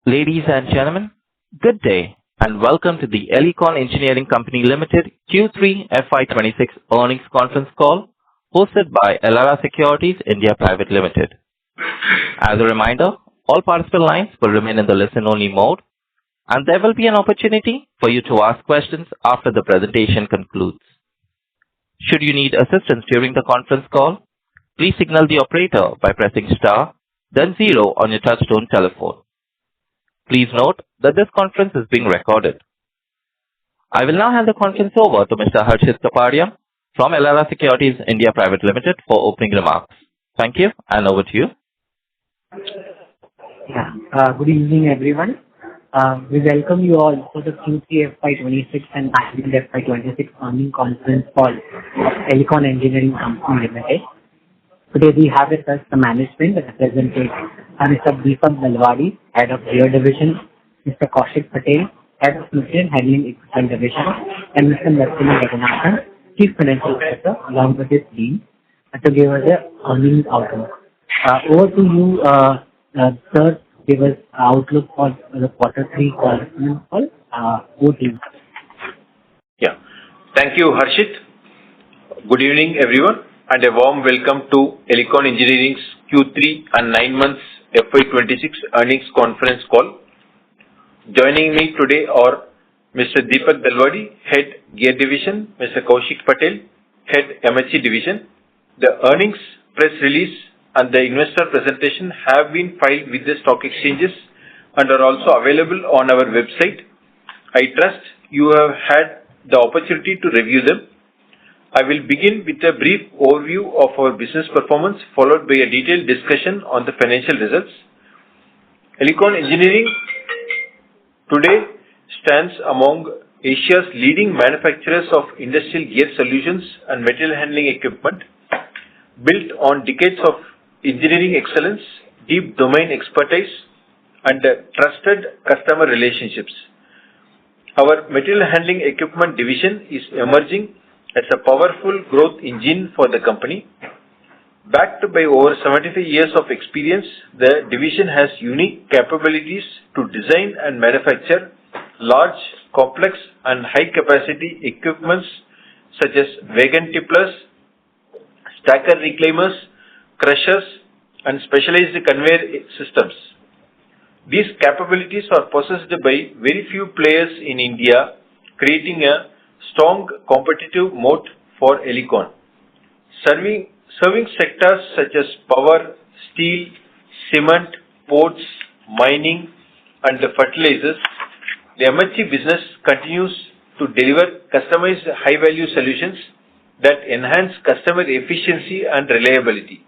Ladies and gentlemen, good day, and welcome to the Elecon Engineering Company Limited Q3 FY26 earnings conference call hosted by Elara Securities India Private Limited. As a reminder, all participant lines will remain in the listen-only mode, and there will be an opportunity for you to ask questions after the presentation concludes. Should you need assistance during the conference call, please signal the operator by pressing star, then zero on your touchtone telephone. Please note that this conference is being recorded. I will now hand the conference over to Mr. Harshit Kapadia from Elara Securities India Private Limited for opening remarks. Thank you, and over to you. Good evening, everyone. We welcome you all for the Q3 FY26 and FY26 earnings conference call of Elecon Engineering Company Limited. Today we have with us the management represented Mr. Deepak Dalwadi, Head of Gear Division, Mr. Kaushik Patel, Head of Material Handling Equipment Division, and Mr. Narasimhan Raghunathan, Chief Financial Officer, along with his team, to give us the earnings outlook. Over to you, sir, give us outlook for the quarter 3 conference call. Over to you. Yeah. Thank you, Harshit. Good evening, everyone, and a warm welcome to Elecon Engineering's Q3 and 9 months FY26 earnings conference call. Joining me today are Mr. Deepak Dalwadi, Head Gear Division, Mr. Kaushik Patel, Head MHE Division. The earnings press release and the investor presentation have been filed with the stock exchanges and are also available on our website. I trust you have had the opportunity to review them. I will begin with a brief overview of our business performance, followed by a detailed discussion on the financial results. Elecon Engineering today stands among Asia's leading manufacturers of industrial gear solutions and material handling equipment, built on decades of engineering excellence, deep domain expertise, and trusted customer relationships. Our material handling equipment division is emerging as a powerful growth engine for the company. Backed by over 75 years of experience, the division has unique capabilities to design and manufacture large, complex, and high-capacity equipments such as wagon tipplers, stacker reclaimers, crushers, and specialized conveyor systems. These capabilities are possessed by very few players in India, creating a strong competitive moat for Elecon. Serving sectors such as power, steel, cement, ports, mining, and fertilizers, the MHE business continues to deliver customized high-value solutions that enhance customer efficiency and reliability.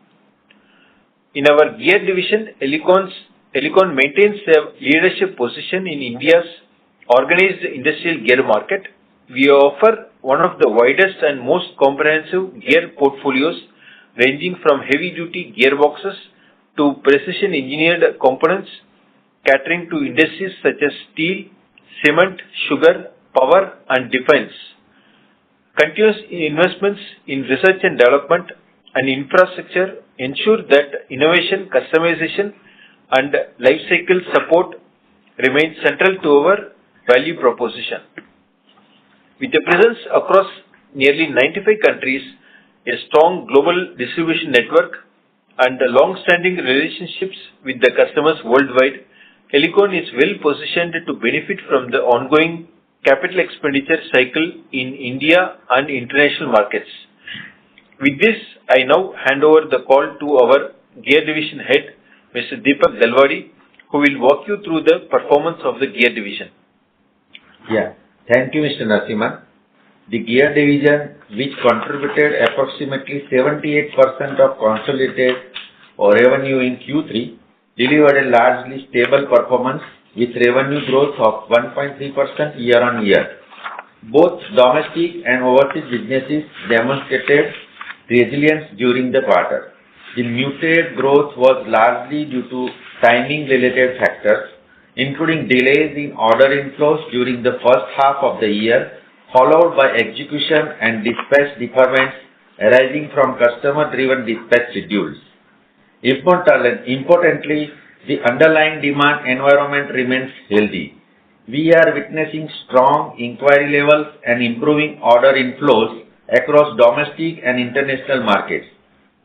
In our gear division, Elecon maintains a leadership position in India's organized industrial gear market. We offer one of the widest and most comprehensive gear portfolios, ranging from heavy-duty gearboxes to precision-engineered components, catering to industries such as steel, cement, sugar, power, and defense. Continuous investments in research and development and infrastructure ensure that innovation, customization, and life cycle support remain central to our value proposition. With a presence across nearly 95 countries, a strong global distribution network, and long-standing relationships with the customers worldwide, Elecon is well positioned to benefit from the ongoing capital expenditure cycle in India and international markets. With this, I now hand over the call to our Gear Division Head, Mr. Deepak Dalwadi, who will walk you through the performance of the Gear Division. Yeah. Thank you, Mr. Narasimhan. The Gear Division, which contributed approximately 78% of consolidated revenue in Q3, delivered a largely stable performance with revenue growth of 1.3% year-on-year. Both domestic and overseas businesses demonstrated resilience during the quarter. The muted growth was largely due to timing-related factors, including delays in order inflows during the first half of the year, followed by execution and dispatch deferments arising from customer-driven dispatch schedules. Importantly, the underlying demand environment remains healthy. We are witnessing strong inquiry levels and improving order inflows across domestic and international markets.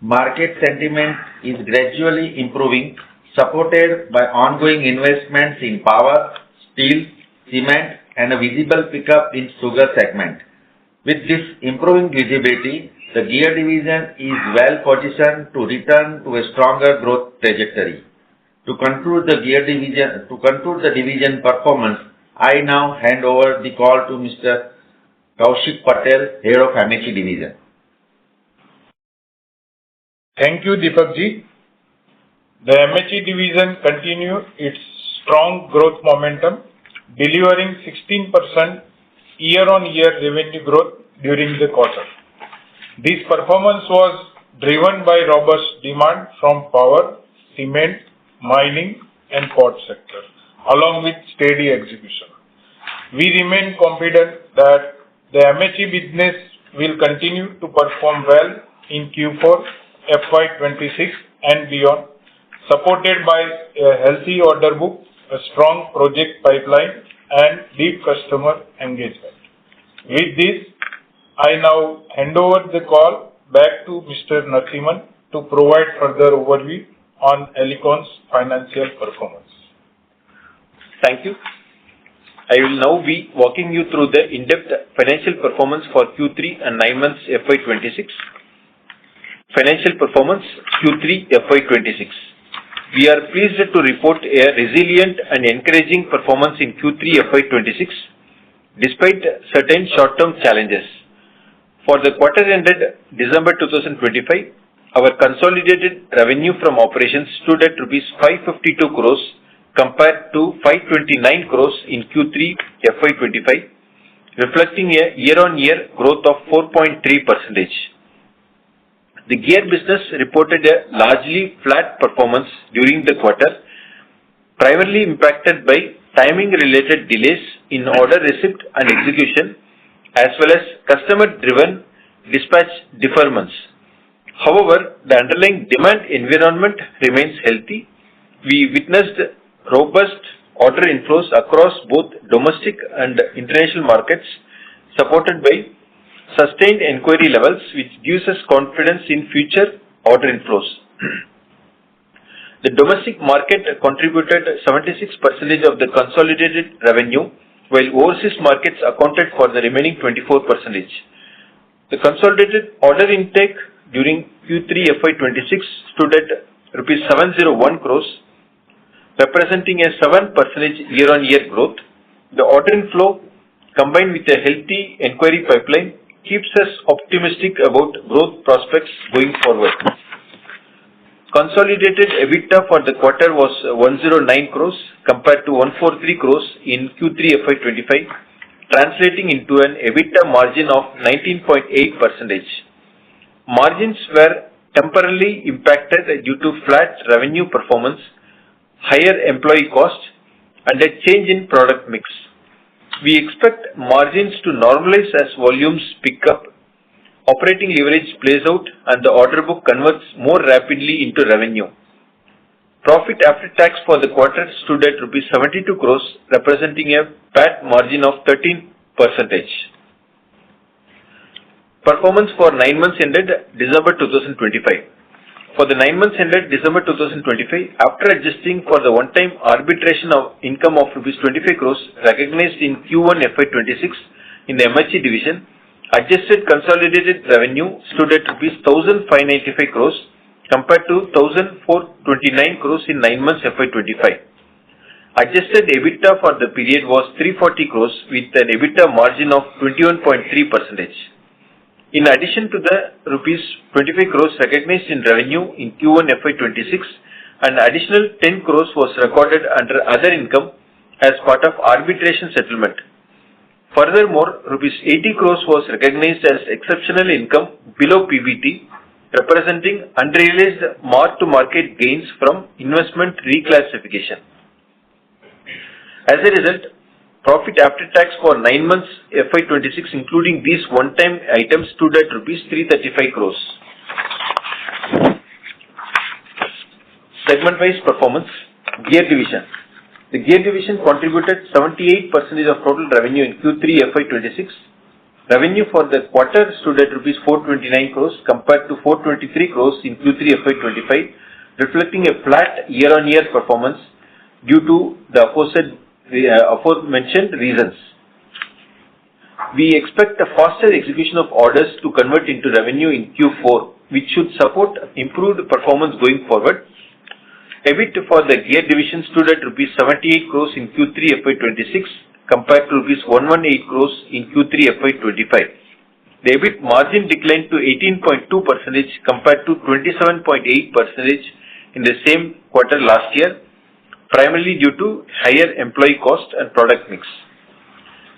Market sentiment is gradually improving, supported by ongoing investments in power, steel, cement, and a visible pickup in sugar segment. With this improving visibility, the gear division is well positioned to return to a stronger growth trajectory. To conclude the division performance, I now hand over the call to Mr. Kaushik Patel, Head of MHE Division. Thank you, Deepak ji. The MHE division continued its strong growth momentum, delivering 16% year-on-year revenue growth during the quarter. This performance was driven by robust demand from power, cement, mining, and port sector, along with steady execution. We remain confident that the MHE business will continue to perform well in Q4 FY26 and beyond, supported by a healthy order book, a strong project pipeline, and deep customer engagement. With this, I now hand over the call back to Mr. Narasimhan to provide further overview on Elecon's financial performance. Thank you. I will now be walking you through the in-depth financial performance for Q3 and 9 months FY26. Financial performance Q3 FY26. We are pleased to report a resilient and encouraging performance in Q3 FY26 despite certain short-term challenges. For the quarter ended December 2025, our consolidated revenue from operations stood at Rs 552 crores compared to 529 crores in Q3 FY25, reflecting a year-on-year growth of 4.3%. The gear business reported a largely flat performance during the quarter, primarily impacted by timing-related delays in order receipt and execution, as well as customer-driven dispatch deferments. However, the underlying demand environment remains healthy. We witnessed robust order inflows across both domestic and international markets, supported by sustained inquiry levels, which gives us confidence in future order inflows. The domestic market contributed 76% of the consolidated revenue, while overseas markets accounted for the remaining 24%. The consolidated order intake during Q3 FY26 stood at Rs 701 crores, representing a 7% year-on-year growth. The order inflow, combined with a healthy inquiry pipeline, keeps us optimistic about growth prospects going forward. Consolidated EBITDA for the quarter was 109 crores compared to 143 crores in Q3 FY25, translating into an EBITDA margin of 19.8%. Margins were temporarily impacted due to flat revenue performance, higher employee costs, and a change in product mix. We expect margins to normalize as volumes pick up, operating leverage plays out, and the order book converts more rapidly into revenue. Profit after tax for the quarter stood at Rs 72 crores, representing a PAT margin of 13%. Performance for 9 months ended December 2025. For the 9 months ended December 2025, after adjusting for the one-time arbitration of income of Rs 25 crores recognized in Q1 FY26 in the MHE division, adjusted consolidated revenue stood at Rs 1,595 crores compared to 1,429 crores in 9 months FY25. Adjusted EBITDA for the period was 340 crores with an EBITDA margin of 21.3%. In addition to the Rs 25 crores recognized in revenue in Q1 FY26, an additional 10 crores was recorded under other income as part of arbitration settlement. Furthermore, Rs 80 crores was recognized as exceptional income below PBT, representing unrealized mark-to-market gains from investment reclassification. As a result, profit after tax for 9 months FY26, including these one-time items, stood at Rs 335 crores. Segment-wise performance. Gear division. The gear division contributed 78% of total revenue in Q3 FY26. Revenue for the quarter stood at rupees 429 crores compared to 423 crores in Q3 FY25, reflecting a flat year-on-year performance due to the aforementioned reasons. We expect a faster execution of orders to convert into revenue in Q4, which should support improved performance going forward. EBIT for the gear division stood at rupees 78 crores in Q3 FY26 compared to rupees 118 crores in Q3 FY25. The EBIT margin declined to 18.2% compared to 27.8% in the same quarter last year, primarily due to higher employee cost and product mix.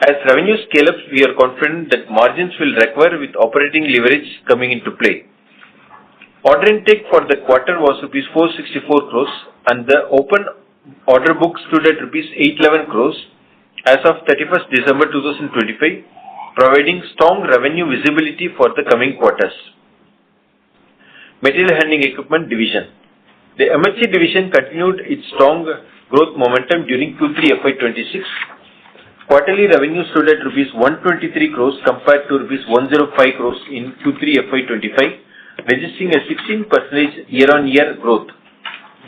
As revenue scale up, we are confident that margins will recover with operating leverage coming into play. Order intake for the quarter was rupees 464 crores and the open order book stood at rupees 811 crores as of 31st December 2025, providing strong revenue visibility for the coming quarters. Material Handling Equipment Division. The MHE division continued its strong growth momentum during Q3 FY26. Quarterly revenue stood at rupees 123 crores compared to rupees 105 crores in Q3 FY25, registering a 16% year-on-year growth.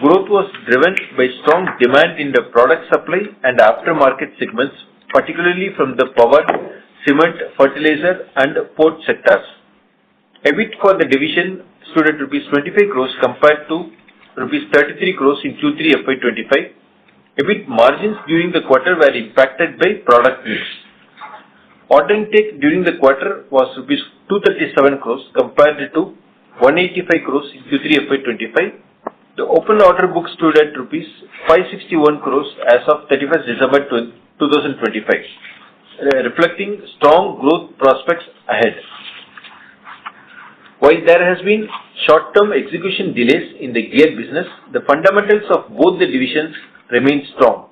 Growth was driven by strong demand in the product supply and aftermarket segments, particularly from the power, cement, fertilizer, and port sectors. EBIT for the division stood at rupees 25 crores compared to rupees 33 crores in Q3 FY25. EBIT margins during the quarter were impacted by product mix. Order intake during the quarter was rupees 237 crores compared to 185 crores in Q3 FY25. The open order book stood at rupees 561 crores as of 31st December 2025, reflecting strong growth prospects ahead. While there has been short-term execution delays in the gear business, the fundamentals of both the divisions remain strong.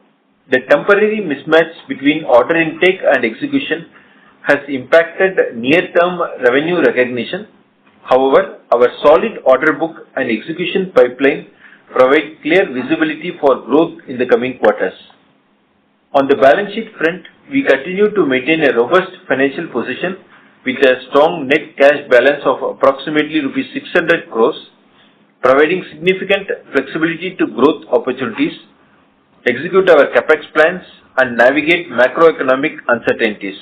The temporary mismatch between order intake and execution has impacted near-term revenue recognition. However, our solid order book and execution pipeline provide clear visibility for growth in the coming quarters. On the balance sheet front, we continue to maintain a robust financial position with a strong net cash balance of approximately rupees 600 crores, providing significant flexibility to growth opportunities, execute our capex plans, and navigate macroeconomic uncertainties.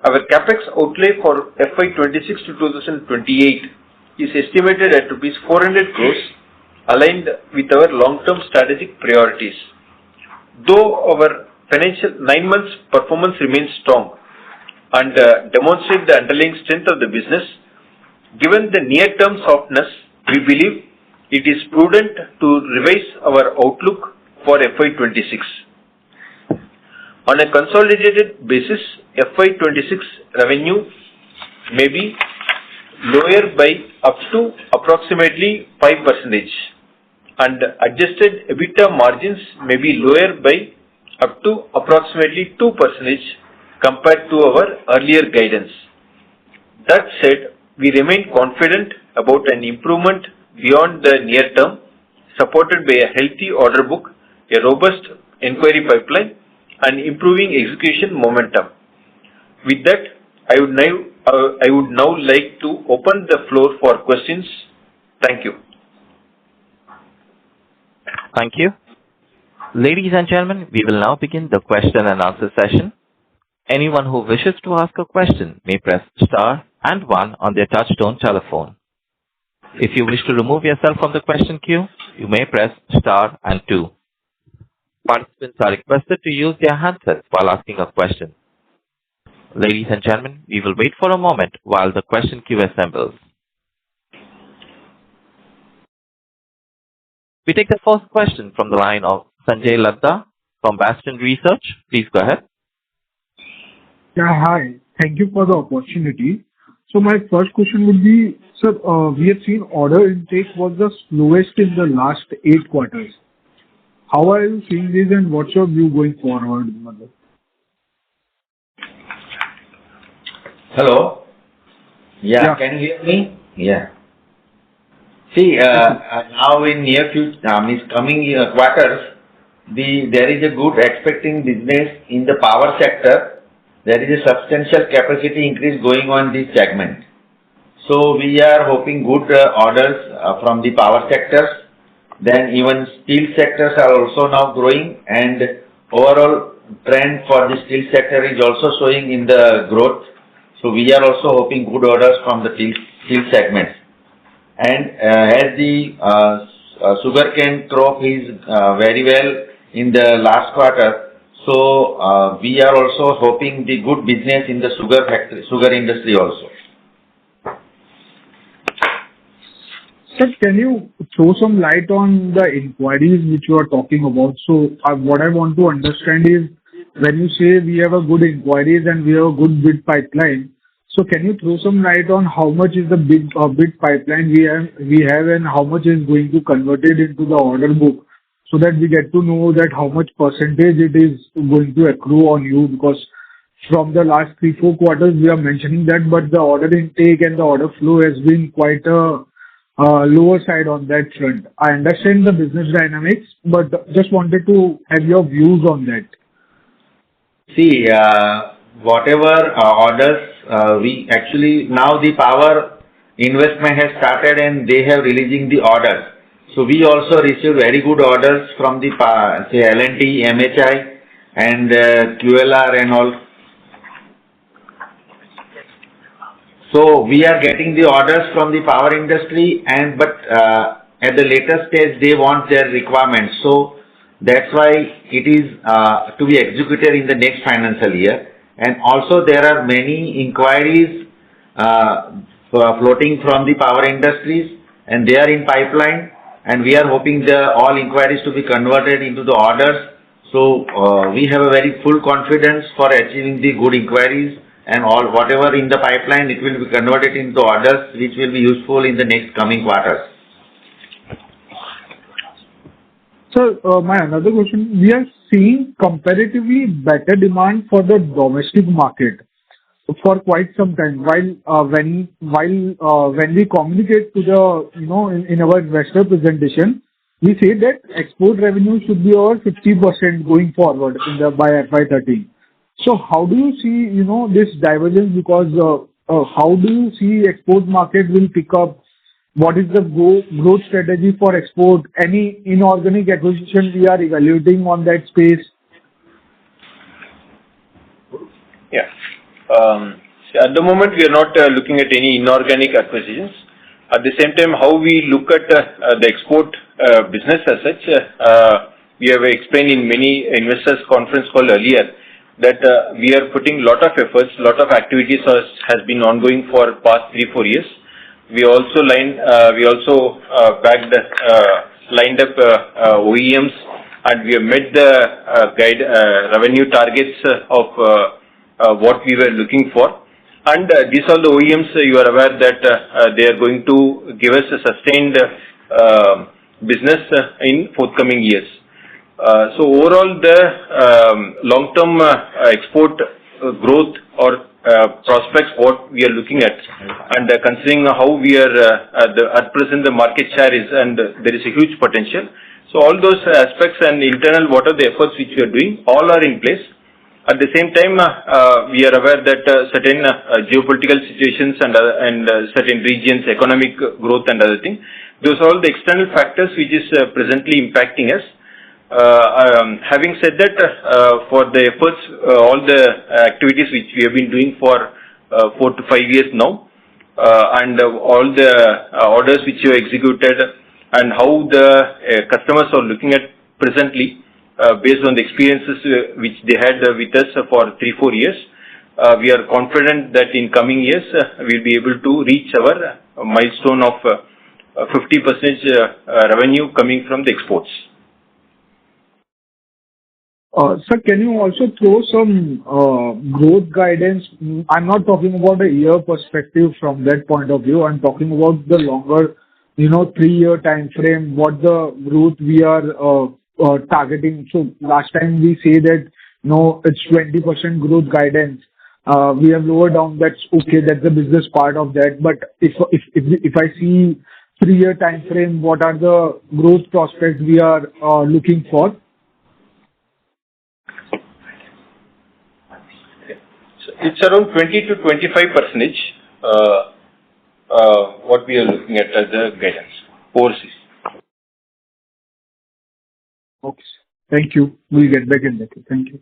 Our capex outlay for FY26 to 2028 is estimated at rupees 400 crores, aligned with our long-term strategic priorities. Though our financial 9 months performance remains strong and demonstrates the underlying strength of the business, given the near-term softness, we believe it is prudent to revise our outlook for FY26. On a consolidated basis, FY26 revenue may be lower by up to approximately 5%, and adjusted EBITDA margins may be lower by up to approximately 2% compared to our earlier guidance. That said, we remain confident about an improvement beyond the near term, supported by a healthy order book, a robust inquiry pipeline, and improving execution momentum. With that, I would now like to open the floor for questions. Thank you. Thank you. Ladies and gentlemen, we will now begin the question and answer session. Anyone who wishes to ask a question may press star and one on their touchtone telephone. If you wish to remove yourself from the question queue, you may press star and two. Participants are requested to use their handsets while asking a question. Ladies and gentlemen, we will wait for a moment while the question queue assembles. We take the first question from the line of Sanjay Ladda from Bastion Research. Please go ahead. Yeah, hi. Thank you for the opportunity. So my first question would be, sir, we have seen order intake was the slowest in the last 8 quarters. How are you seeing this and what's your view going forward? Hello? Yeah, can you hear me? Yeah. See, now in near future, means coming quarters, there is a good expecting business in the power sector. There is a substantial capacity increase going on this segment. So we are hoping good orders from the power sectors. Then even steel sectors are also now growing, and overall trend for the steel sector is also showing in the growth. So we are also hoping good orders from the steel segments. And as the sugarcane crop is very well in the last quarter, so we are also hoping the good business in the sugar industry also. Sir, can you throw some light on the inquiries which you are talking about? So, what I want to understand is, when you say we have a good inquiries and we have a good bid pipeline, so can you throw some light on how much is the bid pipeline we have and how much is going to convert it into the order book, so that we get to know that how much percentage it is going to accrue on you? Because from the last 3-4 quarters, we are mentioning that, but the order intake and the order flow has been quite a lower side on that front. I understand the business dynamics, but just wanted to have your views on that. See, whatever orders we actually now the power investment has started and they have releasing the orders. So we also receive very good orders from the say L&T, MHI, and QLR and all. So we are getting the orders from the power industry, but at the later stage they want their requirements. So that's why it is to be executed in the next financial year. And also there are many inquiries floating from the power industries, and they are in pipeline. And we are hoping all inquiries to be converted into the orders. So we have a very full confidence for achieving the good inquiries. And whatever in the pipeline, it will be converted into orders which will be useful in the next coming quarters. So, my another question, we are seeing comparatively better demand for the domestic market for quite some time. While when we communicate to the, in our investor presentation, we say that export revenue should be over 50% going forward by FY30. So how do you see, this divergence? Because how do you see export market will pick up? What is the growth strategy for export? Any inorganic acquisition we are evaluating on that space? Yeah. At the moment, we are not looking at any inorganic acquisitions. At the same time, how we look at the export business as such, we have explained in many investors conference call earlier that we are putting lot of efforts, lot of activities has been ongoing for past 3-4 years. We also lined up OEMs, and we have met the revenue targets of what we were looking for. And these are the OEMs, you are aware that they are going to give us a sustained business in forthcoming years. So overall, the long-term export growth or prospects, what we are looking at, and considering how we are at present the market share is, and there is a huge potential. So all those aspects and internal, what are the efforts which we are doing, all are in place. At the same time, we are aware that certain geopolitical situations and certain regions, economic growth and other things, those are all the external factors which is presently impacting us. Having said that, for the efforts, all the activities which we have been doing for 4 to 5 years now, and all the orders which you executed, and how the customers are looking at presently, based on the experiences which they had with us for 3-4 years, we are confident that in coming years we'll be able to reach our milestone of 50% revenue coming from the exports. Sir, can you also throw some growth guidance? I'm not talking about a year perspective from that point of view. I'm talking about the longer, 3-year time frame, what the growth we are targeting. So last time we say that, it's 20% growth guidance. We have lowered down. That's okay. That's the business part of that. But if I see 3-year time frame, what are the growth prospects we are looking for? So it's around 20 to 25%, what we are looking at as the guidance overseas. Okay. Thank you. We'll get back in that. Thank you.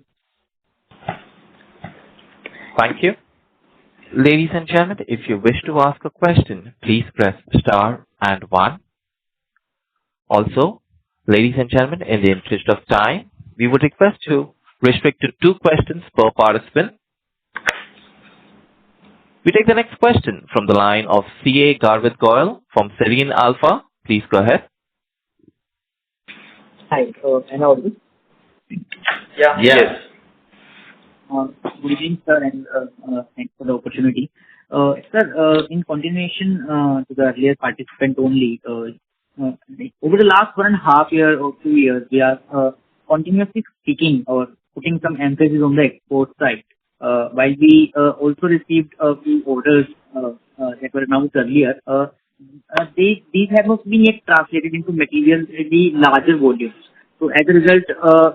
Thank you. Ladies and gentlemen, if you wish to ask a question, please press star and 1. Also, ladies and gentlemen, in the interest of time, we would request to restrict to 2 questions per participant. We take the next question from the line of CA Garvit Goyal from Serene Alpha. Please go ahead. Hi, am I audible? Yeah. Yes. Good evening, sir, and thanks for the opportunity. Sir, in continuation to the earlier participant only, over the last 1.5 years or 2 years, we are continuously speaking or putting some emphasis on the export side. While we also received a few orders that were announced earlier, these have not been yet translated into materials in the larger volumes. So as a result,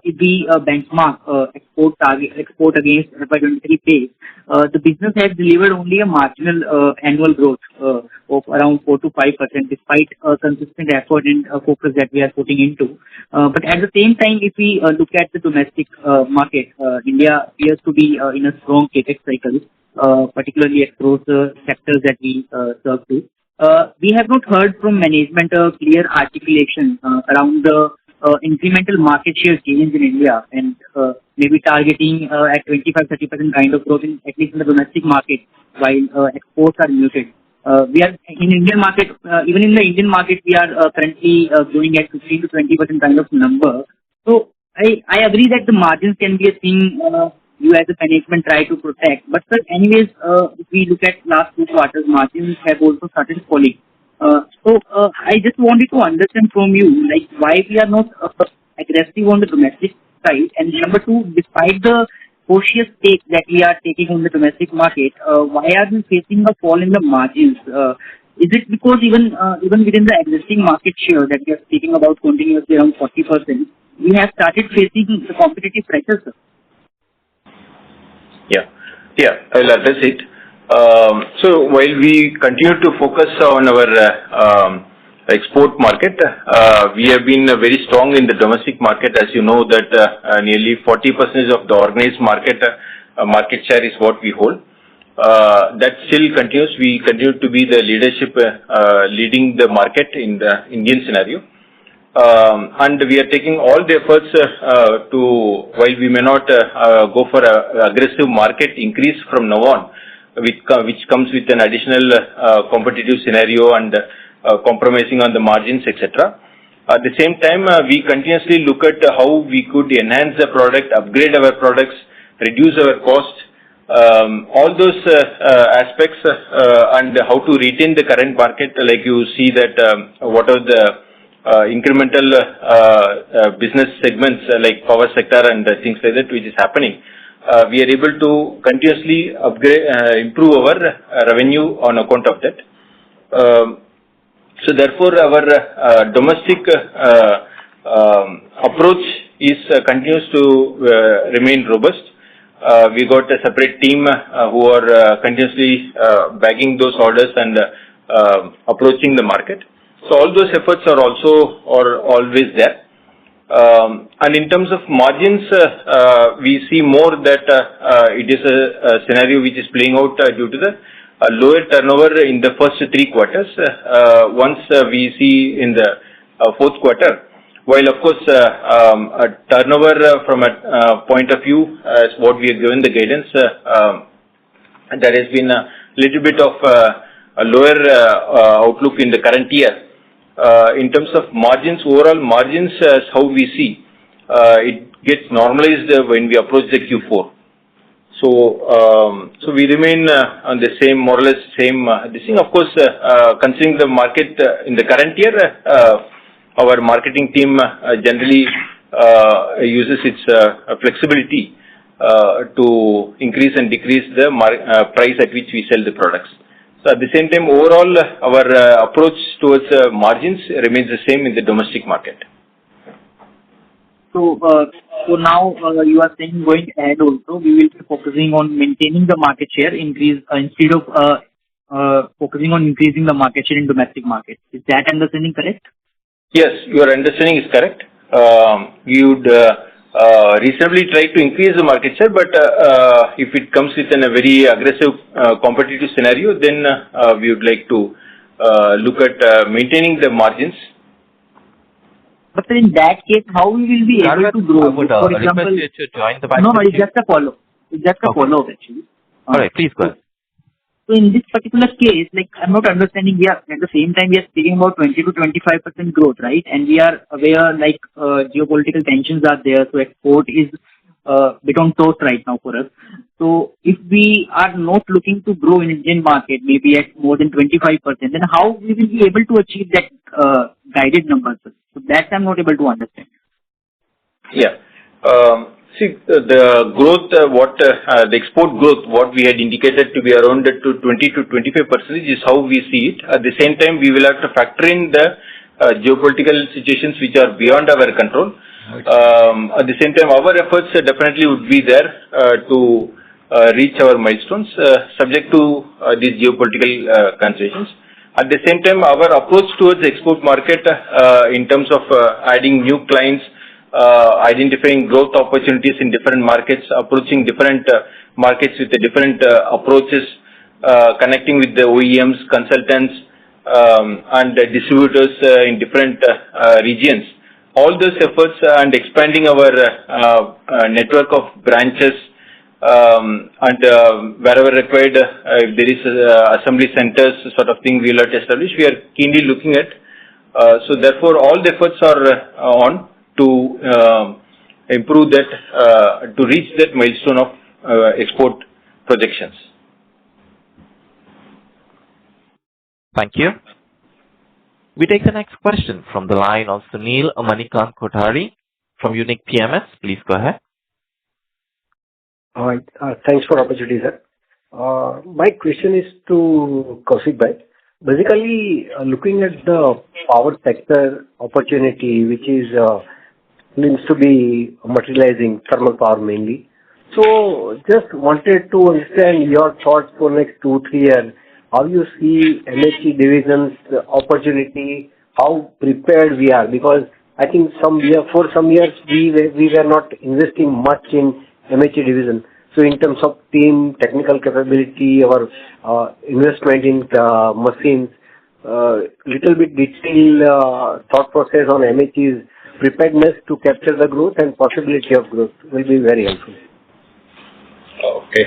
if we benchmark export against FY23 base, the business has delivered only a marginal annual growth of around 4 to 5%, despite consistent effort and focus that we are putting into. But at the same time, if we look at the domestic market, India appears to be in a strong capex cycle, particularly across the sectors that we serve to. We have not heard from management a clear articulation around the incremental market share gains in India and maybe targeting at 25-30% kind of growth at least in the domestic market, while exports are muted. We are in Indian market, even in the Indian market, we are currently growing at 15 to 20% kind of number. So I agree that the margins can be a thing you as a management try to protect. But sir, anyways, if we look at last 2 quarters, margins have also started falling. So I just wanted to understand from you, like, why we are not aggressive on the domestic side, and number 2, despite the cautious take that we are taking on the domestic market, why are we facing a fall in the margins? Is it because even within the existing market share that we are speaking about continuously around 40%, we have started facing the competitive pressures, sir? Yeah, I'll address it. So while we continue to focus on our export market, we have been very strong in the domestic market. As you know that nearly 40% of the organized market share is what we hold. That still continues. We continue to be the leadership leading the market in the Indian scenario. And we are taking all the efforts while we may not go for an aggressive market increase from now on, which comes with an additional competitive scenario and compromising on the margins, etc. At the same time, we continuously look at how we could enhance the product, upgrade our products, reduce our cost, all those aspects, and how to retain the current market. Like you see that what are the incremental business segments like power sector and things like that, which is happening. We are able to continuously improve our revenue on account of that. So therefore, our domestic approach continues to remain robust. We got a separate team who are continuously bagging those orders and approaching the market. So all those efforts are always there. And in terms of margins, we see more that it is a scenario which is playing out due to the lower turnover in the first 3 quarters. Once we see in the 4th quarter, while of course a turnover from a point of view as what we have given the guidance, there has been a little bit of a lower outlook in the current year. In terms of margins, overall margins, as how we see, it gets normalized when we approach the Q4. So we remain on the same, more or less same this thing. Of course, considering the market in the current year, our marketing team generally uses its flexibility to increase and decrease the price at which we sell the products. So at the same time, overall, our approach towards margins remains the same in the domestic market. So now you are saying going ahead also, we will be focusing on maintaining the market share increase instead of focusing on increasing the market share in domestic market. Is that understanding correct? Yes, your understanding is correct. We would reasonably try to increase the market share, but if it comes within a very aggressive competitive scenario, then we would like to look at maintaining the margins. But in that case, how we will be able to grow? I would For example, request you to join the back. no, it's just a follow. It's just a follow-up actually. All right, please go ahead. So in this particular case, like I'm not understanding, we are at the same time we are speaking about 20 to 25% growth, right? And we are aware like geopolitical tensions are there, so export is bit on toast right now for us. So if we are not looking to grow in Indian market, maybe at more than 25%, then how we will be able to achieve that guided numbers? So that I'm not able to understand. Yeah. See, the growth, the export growth, what we had indicated to be around to 20 to 25% is how we see it. At the same time, we will have to factor in the geopolitical situations which are beyond our control. At the same time, our efforts definitely would be there to reach our milestones subject to these geopolitical considerations. At the same time, our approach towards the export market in terms of adding new clients, identifying growth opportunities in different markets, approaching different markets with the different approaches, connecting with the OEMs, consultants, and distributors in different regions. All those efforts and expanding our network of branches and wherever required, if there is assembly centers sort of thing we will have to establish, we are keenly looking at. So therefore, all the efforts are on to improve that, to reach that milestone of export projections. Thank you. We take the next question from the line of Sunil Manikant Kothari from Unique PMS. Please go ahead. All right. Thanks for the opportunity, sir. My question is to Kaushik Bhai. Basically, looking at the power sector opportunity, which is seems to be materializing thermal power mainly. So, just wanted to understand your thoughts for next 2-3 years. How you see MHE division's opportunity? How prepared we are? Because I think for some years we were not investing much in MHE division. So in terms of team, technical capability, our investment in machines, little bit detailed thought process on MHE's preparedness to capture the growth and possibility of growth will be very helpful. Okay.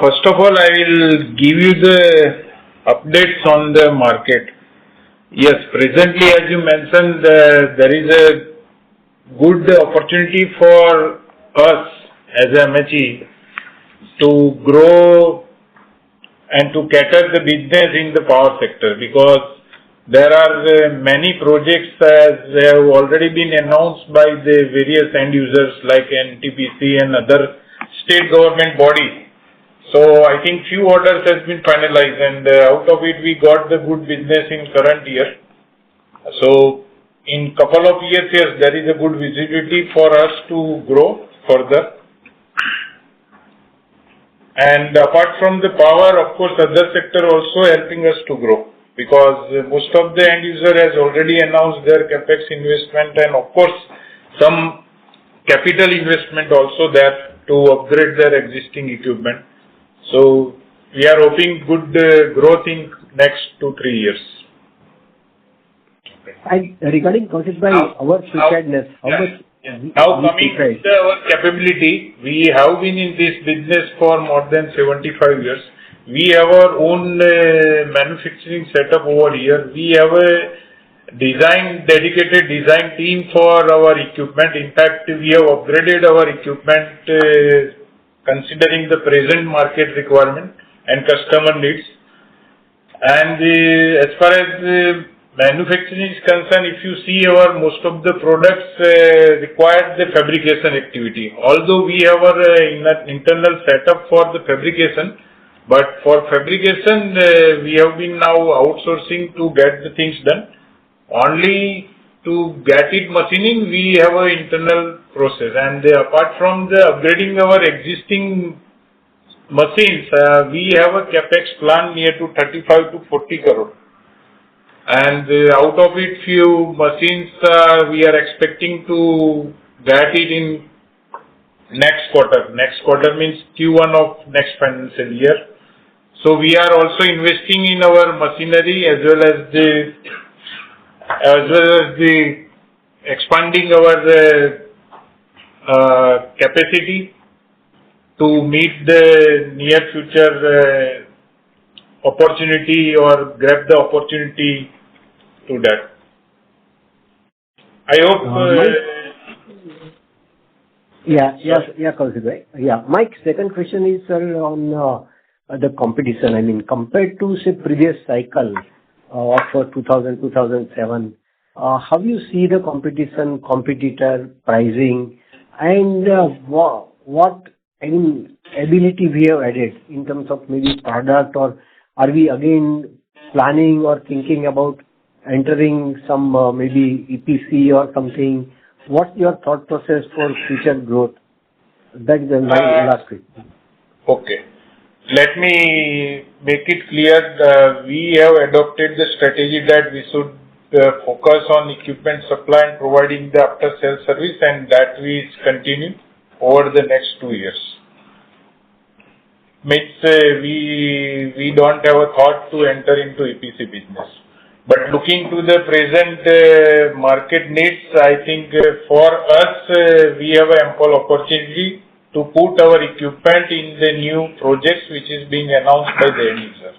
First of all, I will give you the updates on the market. Yes, presently, as you mentioned, there is a good opportunity for us as a MHE to grow and to cater the business in the power sector, because there are many projects as they have already been announced by the various end users like NTPC and other state government bodies. So I think few orders has been finalized, and out of it we got the good business in current year. So in couple of years, yes, there is a good visibility for us to grow further. And apart from the power, of course, other sector also helping us to grow, because most of the end user has already announced their capex investment, and of course some capital investment also there to upgrade their existing equipment. So we are hoping good growth in next 2-3 years. And regarding Kaushik Bhai, our preparedness, how much? Now coming to our capability, we have been in this business for more than 75 years. We have our own manufacturing setup over here. We have a dedicated design team for our equipment. In fact, we have upgraded our equipment considering the present market requirement and customer needs. And as far as manufacturing is concerned, if you see most of the products require the fabrication activity. Although we have our internal setup for the fabrication, But for fabrication, we have been now outsourcing to get the things done. Only to get it machining, we have an internal process. And apart from the upgrading our existing machines, we have a capex plan near to 35 to 40 crore. And out of it, few machines we are expecting to get it in next quarter. Next quarter means Q1 of next financial year. So we are also investing in our machinery as well as the expanding our capacity to meet the near future opportunity or grab the opportunity to that. I hope. Kaushik bhai. My second question is, sir, on the competition. I mean, compared to, say, previous cycle of 2000, 2007, how you see the competition, competitor pricing, and what ability we have added in terms of maybe product, or are we again planning or thinking about entering some maybe EPC or something? What's your thought process for future growth? That is my last question. Okay. Let me make it clear. We have adopted the strategy that we should focus on equipment supply and providing the after-sales service, and that we continue over the next 2 years. Means we don't have a thought to enter into EPC business. But looking to the present market needs, I think for us, we have ample opportunity to put our equipment in the new projects which is being announced by the end user.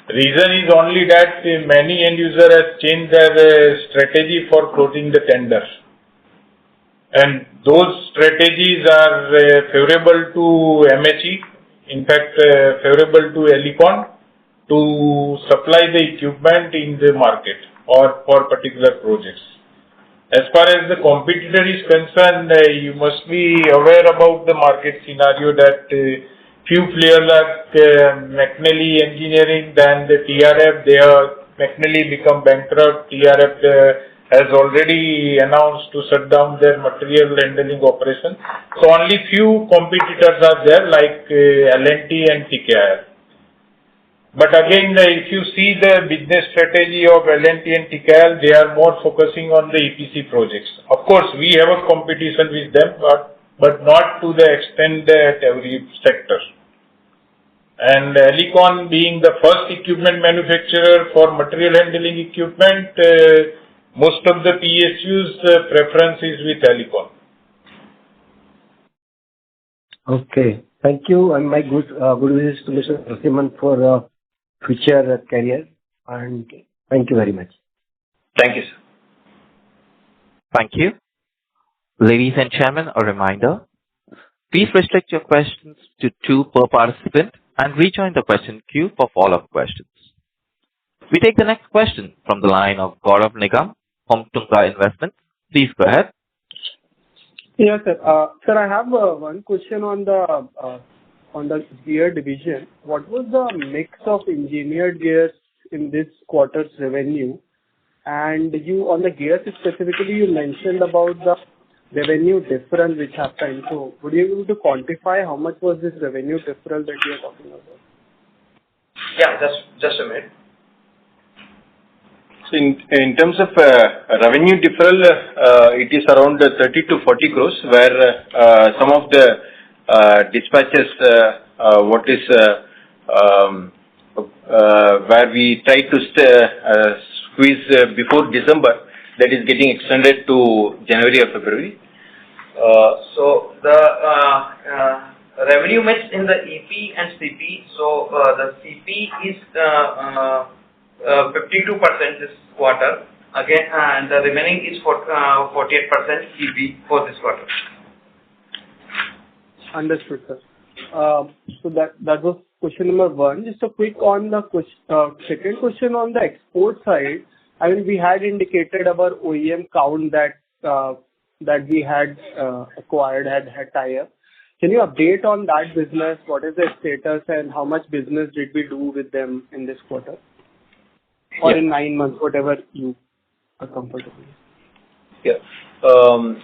Reason is only that many end users have changed their strategy for floating the tender. And those strategies are favorable to MHE, in fact favorable to Elecon, to supply the equipment in the market or for particular projects. As far as the competitor is concerned, you must be aware about the market scenario that few players like McNally Engineering, then the TRF, they have McNally become bankrupt. TRF has already announced to shut down their material handling operation. So only few competitors are there like L&T and TKIL. But again, if you see the business strategy of L&T and TKIL, they are more focusing on the EPC projects. Of course, we have a competition with them, but not to the extent that every sector. And Elecon being the first equipment manufacturer for material handling equipment, most of the PSUs preference is with Elecon. Okay. Thank you, and my good wishes to Mr. Narasimhan for future career, and thank you very much. Thank you, sir. Thank you. Ladies and gentlemen, a reminder, please restrict your questions to 2 per participant and rejoin the question queue for follow-up questions. We take the next question from the line of Gaurav Nigam from Tunga Investments. Please go ahead. Yes, sir. Sir, I have one question on the gear division. What was the mix of engineered gears in this quarter's revenue? And you, on the gears specifically, you mentioned about the revenue difference which happened. So would you be able to quantify how much was this revenue difference that you are talking about? Yeah, just a minute. So in terms of revenue deferral, it is around 30 to 40 crores, where some of the dispatches, where we try to squeeze before December, that is getting extended to January or February. So the revenue mix in the EP and CP. So the CP is 52% this quarter. Again, and the remaining is 48% EP for this quarter. Understood, sir. So that was question number one. Just a quick on the second question on the export side. I mean, we had indicated our OEM count that we had acquired, had tie-up. Can you update on that business? What is the status and how much business did we do with them in this quarter? Or in 9 months, whatever you are comfortable with. Yeah.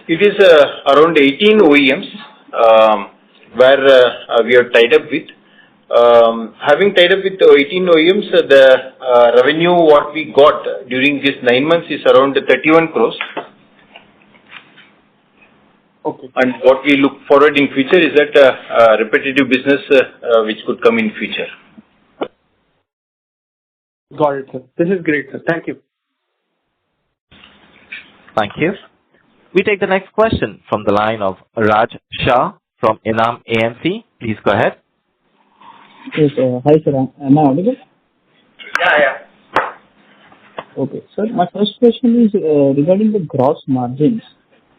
It is around 18 OEMs where we are tied up with. Having tied up with 18 OEMs, the revenue what we got during this 9 months is around 31 crores. Okay. And what we look forward in future is that repetitive business which could come in future. Got it, sir. This is great, sir. Thank you. Thank you. We take the next question from the line of Raj Shah from Enam AMC. Please go ahead. Yes, hi sir. Am I audible? Yeah. Okay. Sir, my first question is regarding the gross margins.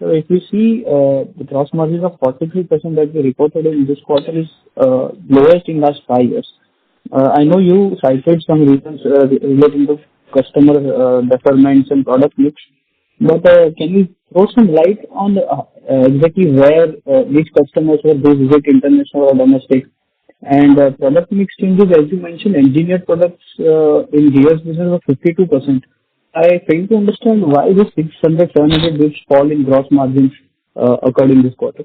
So if you see the gross margins of 43% that we reported in this quarter is lowest in last 5 years. I know you cited some reasons relating to customer deferments and product mix, but can you throw some light on exactly where which customers were those, is it international or domestic? And product mix changes, as you mentioned, engineered products in gears business was 52%. I fail to understand why this 600-700 basis fall in gross margins occurred in this quarter.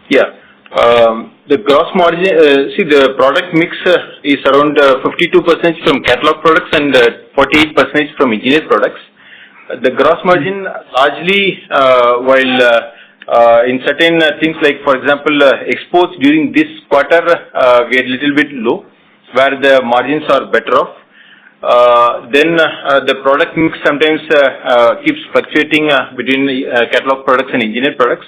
Yeah. The gross margin, the product mix is around 52% from catalog products and 48% from engineered products. The gross margin largely, while in certain things like, for example, exports during this quarter, we are a little bit low, where the margins are better off. Then the product mix sometimes keeps fluctuating between catalog products and engineered products.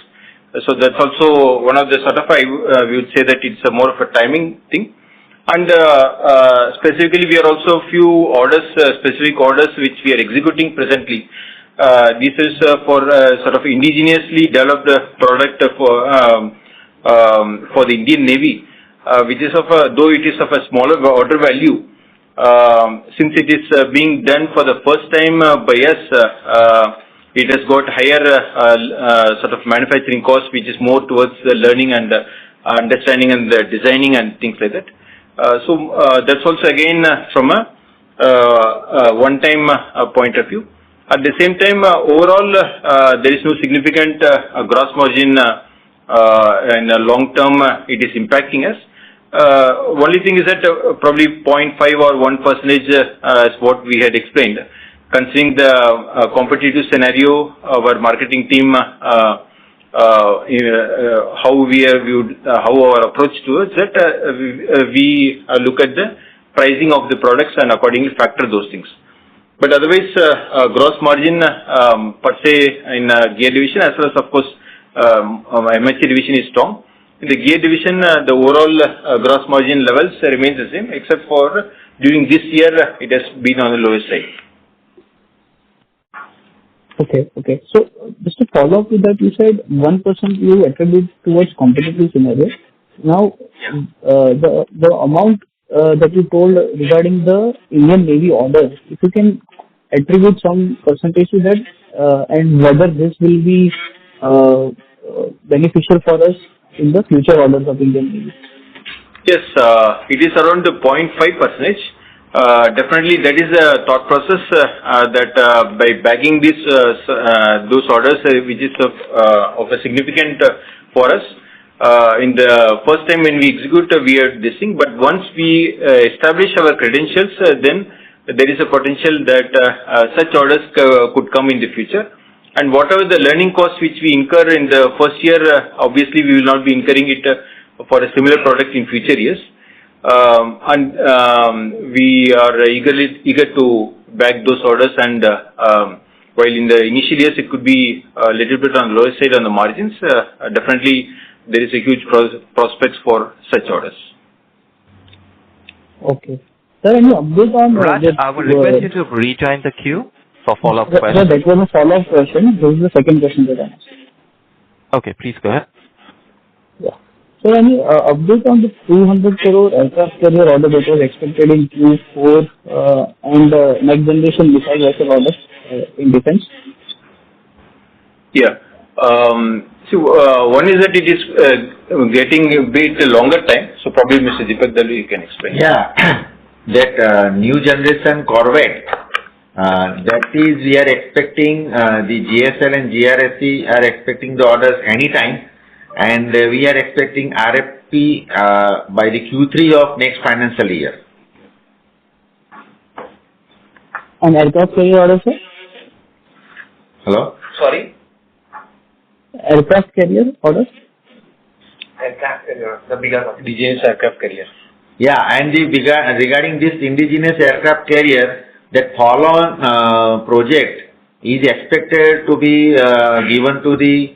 So that's also one of the sort of, we would say that it's more of a timing thing. And specifically, we are also few orders, specific orders which we are executing presently. This is for sort of indigenously developed product for the Indian Navy, which is though it is of a smaller order value, since it is being done for the first time by us, it has got higher sort of manufacturing cost, which is more towards the learning and understanding and the designing and things like that. So that's also again from a one-time point of view. At the same time, overall, there is no significant gross margin in the long term. It is impacting us. Only thing is that probably 0.5 or 1% is what we had explained. Considering the competitive scenario, our marketing team, how we are viewed, how our approach towards that, we look at the pricing of the products and accordingly factor those things. But otherwise, gross margin per se in gear division, as well as of course MHE division is strong. In the gear division, the overall gross margin levels remains the same, except for during this year, it has been on the lowest side. Okay. So just to follow up with that, you said 1% you attribute towards competitive scenario. Now, the amount that you told regarding the Indian Navy orders, if you can attribute some percentage to that, and whether this will be beneficial for us in the future orders of Indian Navy. Yes, it is around the 0.5%. Definitely, that is a thought process that by bagging those orders, which is of a significant for us. In the first time when we execute, we are this thing. But once we establish our credentials, then there is a potential that such orders could come in the future. And whatever the learning costs which we incur in the first year, obviously we will not be incurring it for a similar product in future years. And we are eager to bag those orders, and while in the initial years it could be a little bit on the lower side on the margins, definitely there is a huge prospects for such orders. Okay. Sir, any update on Raj, I would request you to rejoin the queue for follow-up questions. Sir, that was a follow-up question. This is the second question that I asked. Okay, please go ahead. Yeah. So any update on the 200 crore aircraft carrier order that was expected in Q4 and next generation missile vessel order in defense? Yeah. So, one is that it is getting a bit longer time. So probably Mr. Deepak Dalu, you can explain. Yeah, that new generation Corvette, that is we are expecting, the GSL and GRSE are expecting the orders anytime, and we are expecting RFP by the Q3 of next financial year. And aircraft carrier order, sir? Hello? Sorry? Aircraft carrier orders? Aircraft carrier, the bigger one. Indigenous aircraft carrier. Yeah, and regarding this indigenous aircraft carrier, that follow-on project is expected to be given to the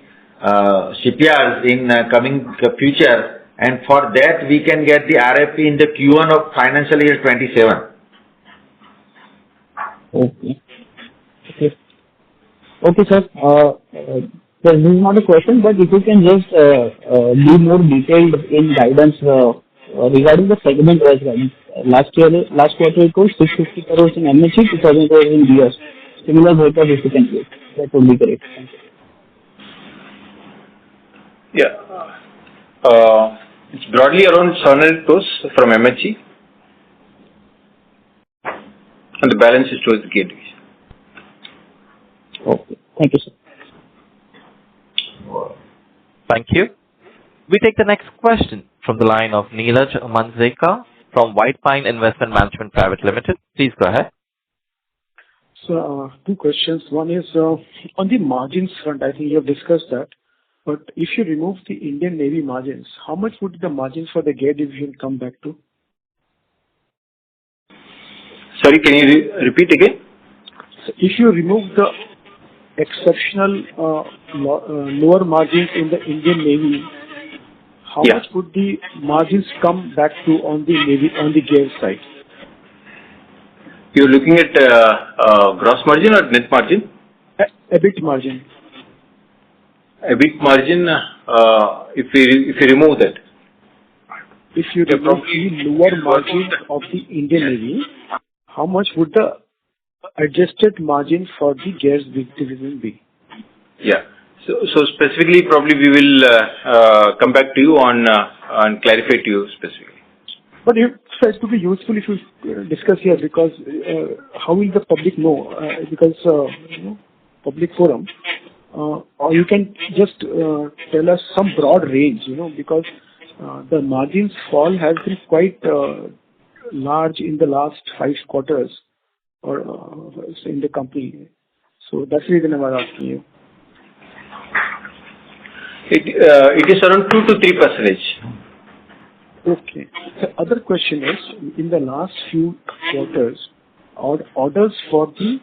shipyards in coming future, and for that we can get the RFP in the Q1 of financial year 27. Okay. Okay. Okay, sir. This is not a question, but if you can just be more detailed in guidance regarding the segment-wise guidance. Last quarter it was 650 crores in MHE, 2,000 crores in GS. Similar breakup if you can give. That would be great. Thank you. Yeah. It's broadly around 700 crores from MHE. And the balance is towards the gear division. Okay. Thank you, sir. Thank you. We take the next question from the line of Neeraj Manzeka from White Pine Investment Management Private Limited. Please go ahead. So, two questions. One is on the margins front. I think you have discussed that. But if you remove the Indian Navy margins, how much would the margins for the gear division come back to? Sorry, can you repeat again? So if you remove the exceptional lower margins in the Indian Navy, how much would the margins come back to on the Navy, on the gear side? You're looking at gross margin or net margin? EBIT margin. EBIT margin, if you remove that. If you remove the lower margins of the Indian Navy, how much would the adjusted margin for the gears division be? Yeah. So specifically, probably we will come back to you on and clarify to you specifically. But it would be useful if you discuss here, because how will the public know? Because public forum, or you can just tell us some broad range, because the margins fall has been quite large in the last 5 quarters or in the company. So that's the reason I was asking you. It is around 2 to 3%. Okay. The other question is, in the last few quarters, orders for the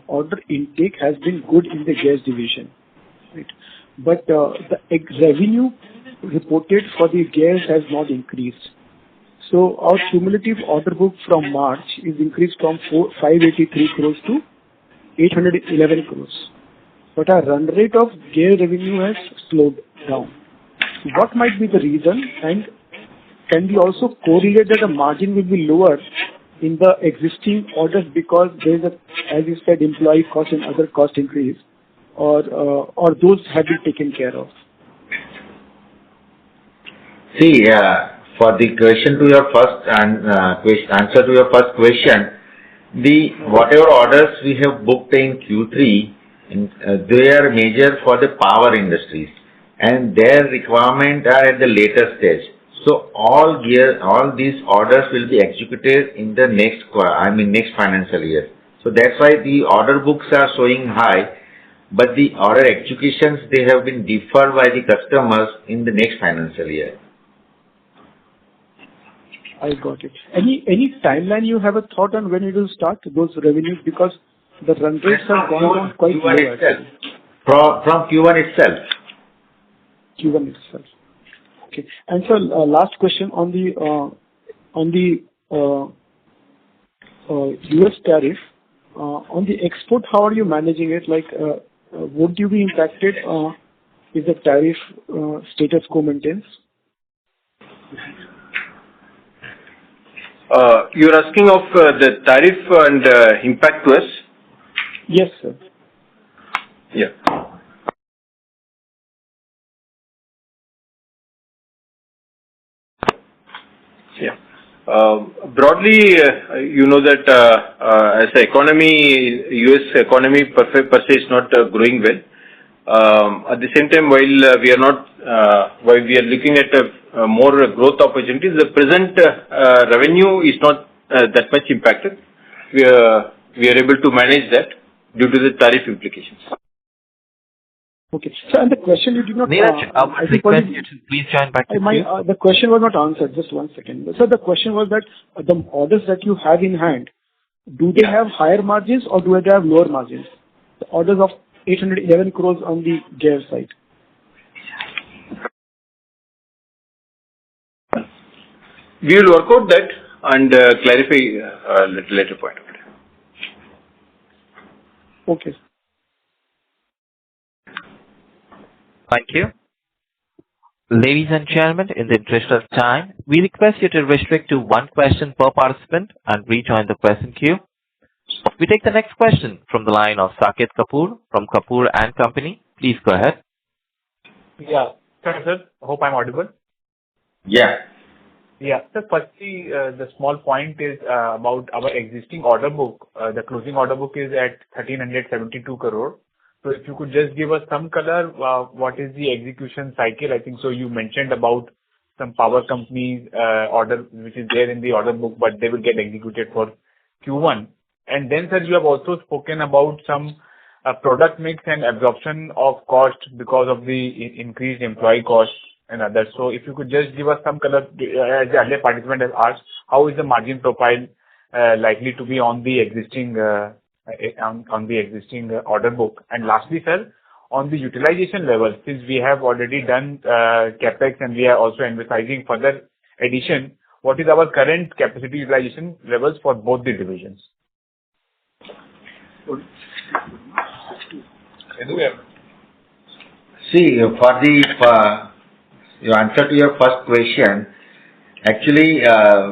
order intake has been good in the gas division, right? But the revenue reported for the gas has not increased. So our cumulative order book from March is increased from 583 crores to 811 crores. But our run rate of gear revenue has slowed down. What might be the reason, and can we also correlate that the margin will be lower in the existing orders because there is as you said, employee cost and other cost increase, or those have been taken care of? See, for the question to your first answer to your first question, whatever orders we have booked in Q3, they are major for the power industries, and their requirement are at the later stage. So all these orders will be executed in the next financial year. So that's why the order books are showing high, but the order executions, they have been deferred by the customers in the next financial year. I got it. Any timeline you have a thought on when it will start those revenues, because the run rates have gone down quite low actually. From Q1 itself. Q1 itself. Okay. And so last question on the US tariff. On the export, how are you managing it? Like, would you be impacted if the tariff status quo maintains? You're asking of the tariff and impact to us? Yes, sir. Yeah. Yeah. Broadly, you know that as the economy, U.S. economy per se is not growing well. At the same time, while we are looking at more growth opportunities, the present revenue is not that much impacted. We are able to manage that due to the tariff implications. Okay. So, and the question you did not... Neeraj, I would request you to please join back to you. The question was not answered. Just 1 second. So the question was that the orders that you have in hand, do they have higher margins or do they have lower margins? The orders of 811 crores on the gear side. We will work out that and clarify at a later point. Okay. Thank you. Ladies and gentlemen, in the interest of time, we request you to restrict to 1 question per participant and rejoin the question queue. We take the next question from the line of Saket Kapoor from Kapoor and Company. Please go ahead. Yeah. Sir, hope I'm audible. Yeah. Yeah. So firstly, the small point is about our existing order book. The closing order book is at 1,372 crore. So if you could just give us some color, what is the execution cycle? I think so you mentioned about some power companies order which is there in the order book, but they will get executed for Q1. And then, sir, you have also spoken about some product mix and absorption of cost because of the increased employee costs and others. So if you could just give us some color, as the other participant has asked, how is the margin profile likely to be on the existing order book? And lastly, sir, on the utilization level, since we have already done capex and we are also emphasizing further addition, what is our current capacity utilization levels for both the divisions? See, your answer to your first question, actually,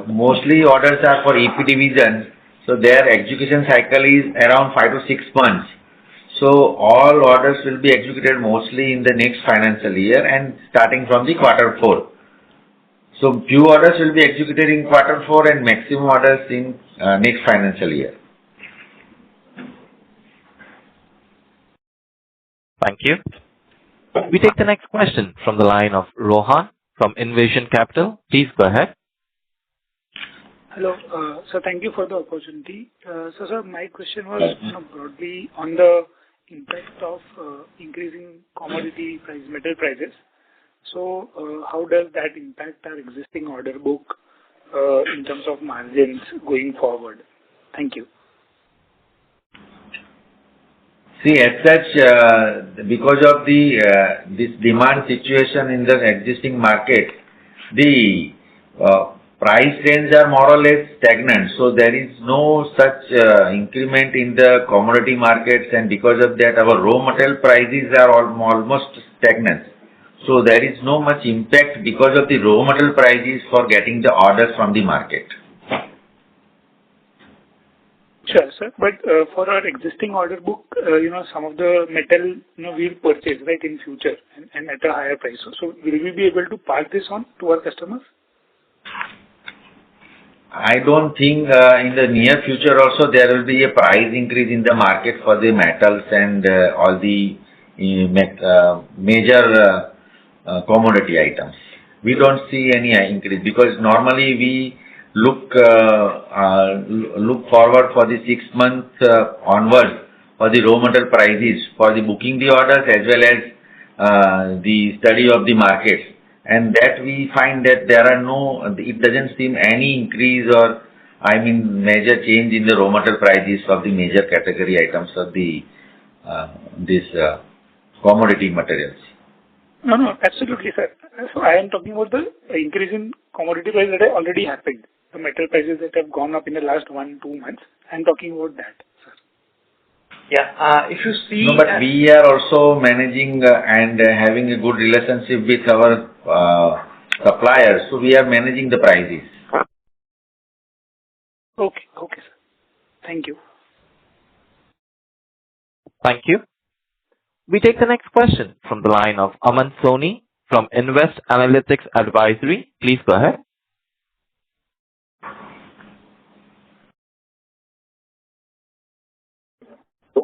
mostly orders are for EP division, so their execution cycle is around 5 to 6 months. So all orders will be executed mostly in the next financial year and starting from the Q4. So few orders will be executed in Q4 and maximum orders in next financial year. Thank you. We take the next question from the line of Rohan from Envision Capital. Please go ahead. Hello. So thank you for the opportunity. So, sir, my question was broadly on the impact of increasing commodity price, metal prices. So how does that impact our existing order book in terms of margins going forward? Thank you. See, as such, because of this demand situation in the existing market, the price range are more or less stagnant. So there is no such increment in the commodity markets, and because of that, our raw material prices are almost stagnant. So there is no much impact because of the raw material prices for getting the orders from the market. Sure, sir. But for our existing order book, some of the metal, we'll purchase, right, in future and at a higher price. So will we be able to pass this on to our customers? I don't think in the near future also there will be a price increase in the market for the metals and all the major commodity items. We don't see any increase because normally we look forward for the 6 months onwards for the raw material prices for the booking the orders as well as the study of the markets, and that we find that it doesn't seem any increase or major change in the raw material prices of the major category items of the commodity materials. No, absolutely, sir. So I am talking about the increase in commodity prices that have already happened. The metal prices that have gone up in the last 1-2 months. I'm talking about that, sir. Yeah. If you see... No, but we are also managing and having a good relationship with our suppliers. So we are managing the prices. Okay, sir. Thank you. Thank you. We take the next question from the line of Aman Soni from Invest Analytics Advisory. Please go ahead.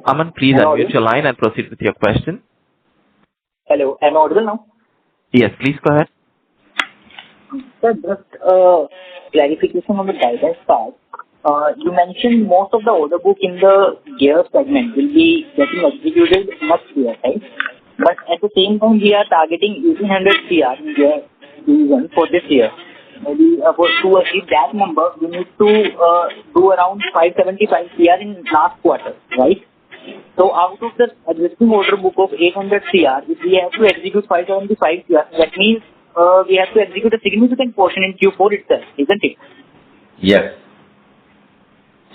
Aman, please Am I unmute audible? your line and proceed with your question. Hello, am I audible now? Yes, please go ahead. Sir, just clarification on the guidance part. You mentioned most of the order book in the gear segment will be getting executed next year, right? But at the same time, we are targeting 1,800 CR in gear division for this year. Maybe to achieve that number, we need to do around 575 CR in last quarter, right? So out of the existing order book of 800 CR, if we have to execute 575 CR, that means we have to execute a significant portion in Q4 itself, isn't it? Yes.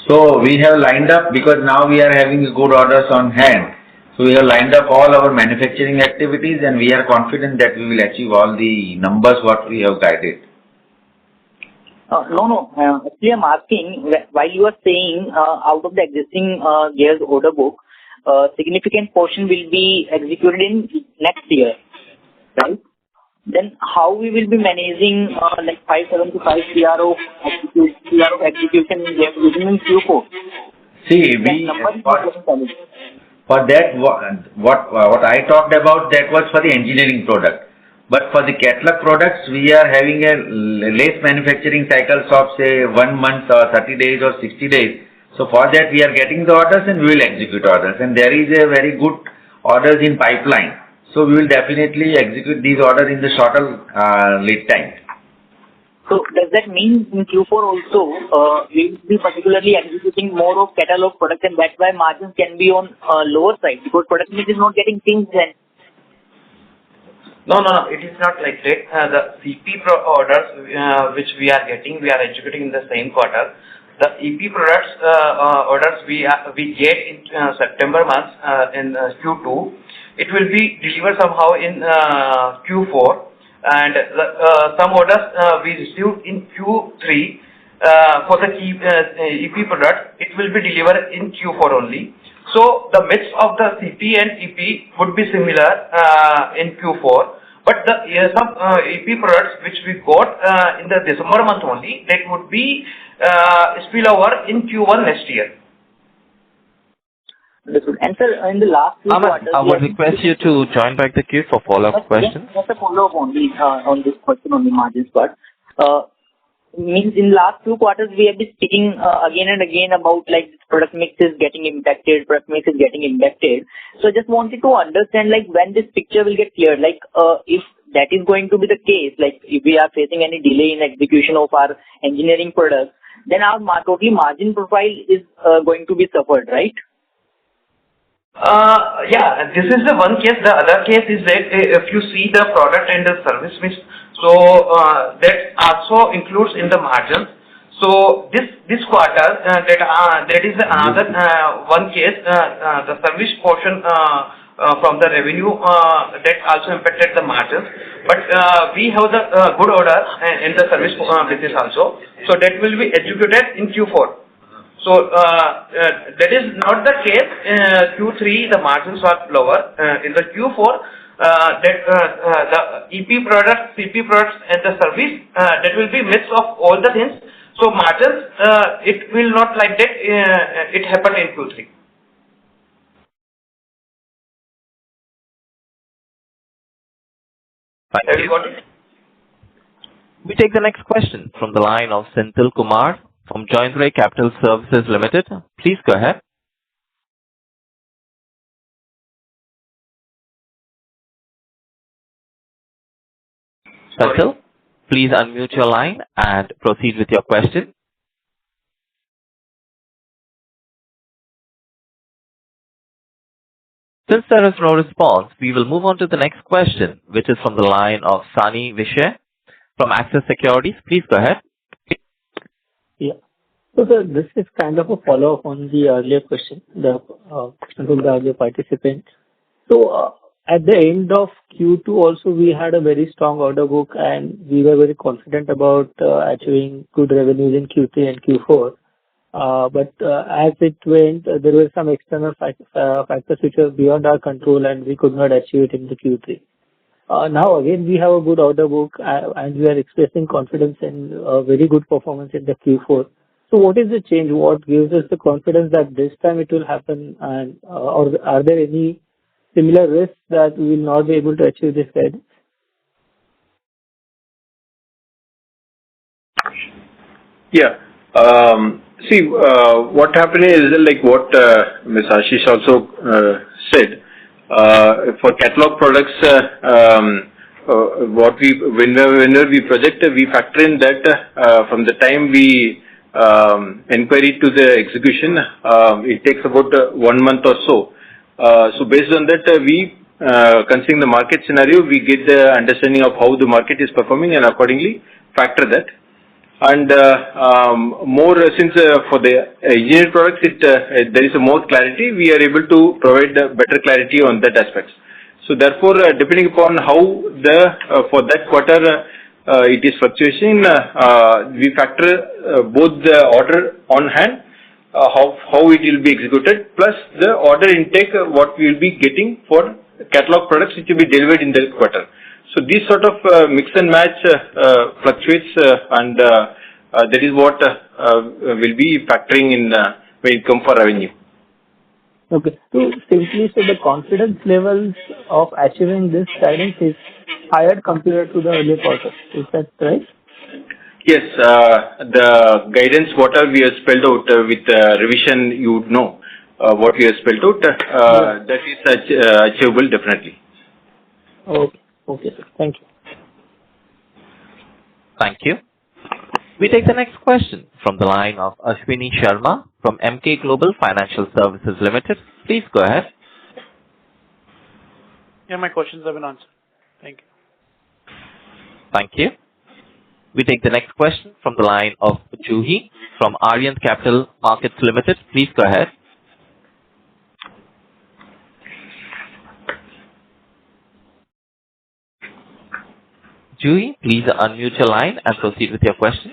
So we have lined up, because now we are having good orders on hand. So we have lined up all our manufacturing activities, and we are confident that we will achieve all the numbers what we have guided. No. Actually, I'm asking, while you are saying out of the existing gears order book, significant portion will be executed in next year, right? Then how we will be managing like 575 CR of execution within Q4? See, for that, what I talked about, that was for the engineering product. But for the catalog products, we are having a less manufacturing cycles of say 1 month or 30 days or 60 days. So for that, we are getting the orders and we will execute orders. And there is a very good orders in pipeline. So we will definitely execute these orders in the shorter lead time. So does that mean in Q4 also we will be particularly executing more of catalog products, and that's why margins can be on lower side because product mix is not getting changed then? No. It is not like that. The CP orders which we are getting, we are executing in the same quarter. The EP products orders we get in September month in Q2. It will be delivered somehow in Q4, and some orders we received in Q3 for the EP product. It will be delivered in Q4 only. So the mix of the CP and EP would be similar in Q4. But the some EP products which we got in the December month only, that would be spillover in Q1 next year. And sir, in the last few quarters, I would request you to join back the queue for follow-up questions. Just a follow-up only on this question on the margins part. Means in last few quarters we have been speaking again and again about like product mix is getting impacted. So I just wanted to understand like when this picture will get cleared. Like if that is going to be the case, like if we are facing any delay in execution of our engineering products, then our total margin profile is going to be suffered, right? Yeah, this is the one case. The other case is that if you see the product and the service mix, so that also includes in the margins. So this quarter, that is another one case. The service portion from the revenue that also impacted the margins. But we have the good order in the service business also. So that will be executed in Q4. So that is not the case. Q3 the margins are lower. In the Q4, the EP products, CP products, and the service that will be mix of all the things. So margins it will not like that. It happened in Q3. Thank you. We take the next question from the line of Senthil Kumar from Joindre Capital Services Limited. Please go ahead. Senthil, please unmute your line and proceed with your question. Since there is no response, we will move on to the next question, which is from the line of Sani Vishay from Axis Securities. Please go ahead. Yeah. So sir, this is kind of a follow-up on the earlier question, the question from the earlier participant. So at the end of Q2 also we had a very strong order book and we were very confident about achieving good revenues in Q3 and Q4. But as it went, there were some external factors which were beyond our control and we could not achieve it in the Q3. Now again we have a good order book and we are expressing confidence in very good performance in the Q4. So what is the change? What gives us the confidence that this time it will happen? And or are there any similar risks that we will not be able to achieve this guidance? Yeah. See, what happened is like what Ms. Ashish also said. For catalog products, whenever we project, we factor in that from the time we inquiry to the execution, it takes about 1 month or so. So based on that, we considering the market scenario, we get the understanding of how the market is performing and accordingly factor that. And more since for the engineered products, there is a more clarity. We are able to provide better clarity on that aspects. So therefore, depending upon how the for that quarter it is fluctuation, we factor both the order on hand, how it will be executed, plus the order intake what we will be getting for catalog products which will be delivered in the quarter. So this sort of mix and match fluctuates, and that is what will be factoring in when it comes for revenue. Okay. So simply, so the confidence levels of achieving this guidance is higher compared to the earlier quarter. Is that right? Yes, the guidance whatever we have spelled out with revision, you would know what we have spelled out. That is achievable definitely. Okay. Okay, sir. Thank you. Thank you. We take the next question from the line of Ashwini Sharma from Emkay Global Financial Services Limited. Please go ahead. Yeah, my questions have been answered. Thank you. Thank you. We take the next question from the line of Juhi from Aryan Capital Markets Limited. Please go ahead. Juhi, please unmute your line and proceed with your question.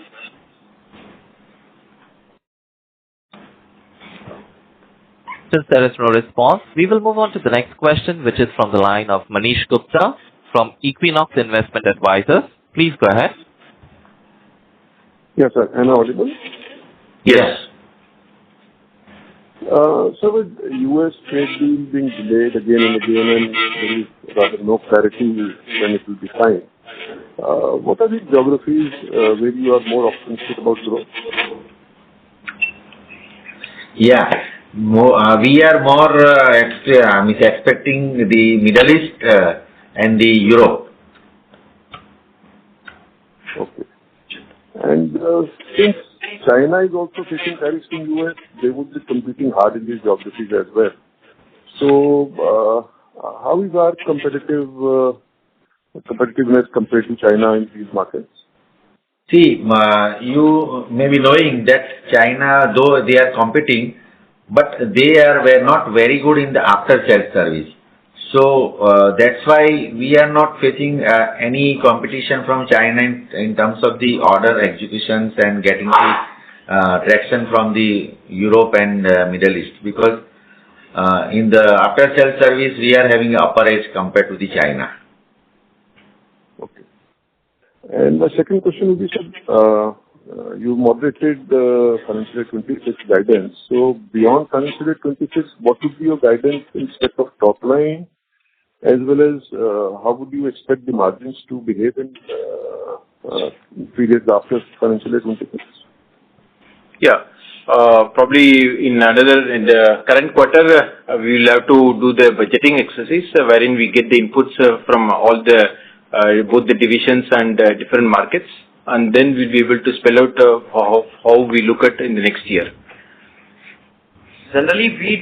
Since there is no response, we will move on to the next question, which is from the line of Manish Gupta from Equinox Investment Advisors. Please go ahead. Yes, sir. Am I audible? Yes. So with U.S. trade deal being delayed again and again, and there is rather no clarity when it will be signed, what are the geographies where you are more optimistic about growth? Yeah, we are more expecting the Middle East and the Europe. Okay. And since China is also facing tariffs in U.S., they would be competing hard in these geographies as well. So, how is our competitiveness compared to China in these markets? See, you may be knowing that China, though they are competing, but were not very good in the after-sales service. So that's why we are not facing any competition from China in terms of the order executions and getting the traction from the Europe and Middle East, because in the after-sales service we are having upper edge compared to the China. Okay. And my second question would be, sir, you moderated the financial year 26 guidance. So beyond financial year 26, what would be your guidance in respect of top line, as well as how would you expect the margins to behave in periods after financial year 26? Yeah. Probably in the current quarter, we will have to do the budgeting exercise wherein we get the inputs from all the both the divisions and different markets, and then we'll be able to spell out how we look at in the next year. Generally, we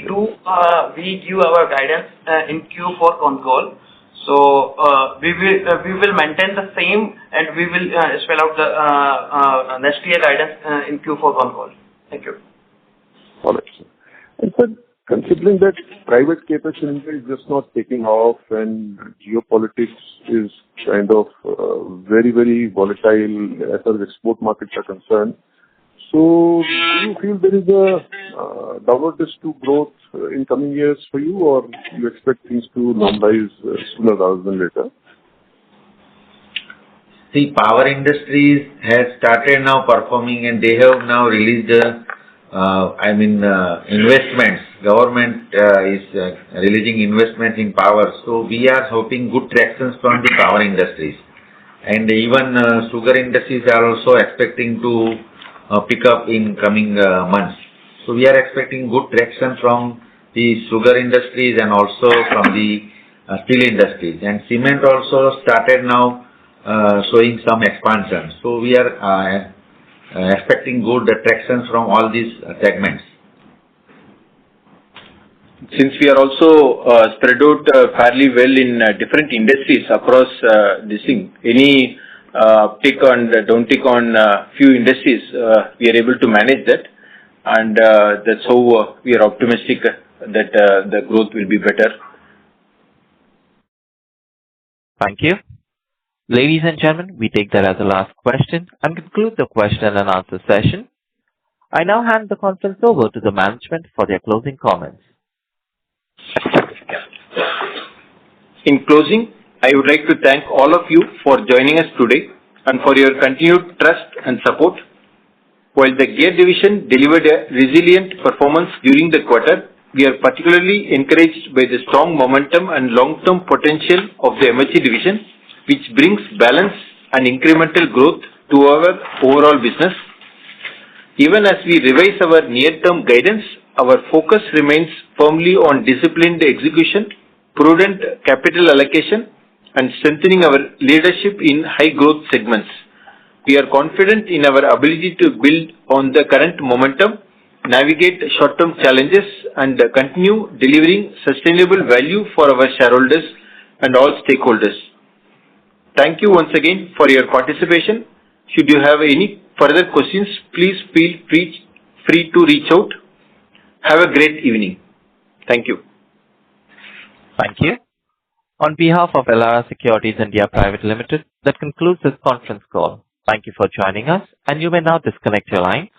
give our guidance in Q4 Concall. So we will maintain the same, and we will spell out the next year guidance in Q4 Concall. Thank you. All right, sir. And sir, considering that private CapEx in India is just not taking off and geopolitics is kind of very, very volatile as far as export markets are concerned, so do you feel there is a downward to growth in coming years for you, or you expect things to normalize sooner rather than later? See, power industries has started now performing and they have now released, investments. Government is releasing investments in power. So we are hoping good tractions from the power industries. And even sugar industries are also expecting to pick up in coming months. So we are expecting good traction from the sugar industries and also from the steel industries. And cement also started now showing some expansion. So we are expecting good traction from all these segments. Since we are also spread out fairly well in different industries across this thing, any uptick and downtick on few industries, we are able to manage that, and that's how we are optimistic that the growth will be better. Thank you. Ladies and gentlemen, we take that as the last question and conclude the question and answer session. I now hand the conference over to the management for their closing comments. In closing, I would like to thank all of you for joining us today and for your continued trust and support. While the gear division delivered a resilient performance during the quarter, we are particularly encouraged by the strong momentum and long-term potential of the MHE division, which brings balance and incremental growth to our overall business. Even as we revise our near-term guidance, our focus remains firmly on disciplined execution, prudent capital allocation, and strengthening our leadership in high-growth segments. We are confident in our ability to build on the current momentum, navigate short-term challenges, and continue delivering sustainable value for our shareholders and all stakeholders. Thank you once again for your participation. Should you have any further questions, please feel free to reach out. Have a great evening. Thank you. Thank you. On behalf of Elara Securities India Private Limited, that concludes this conference call. Thank you for joining us, and you may now disconnect your lines.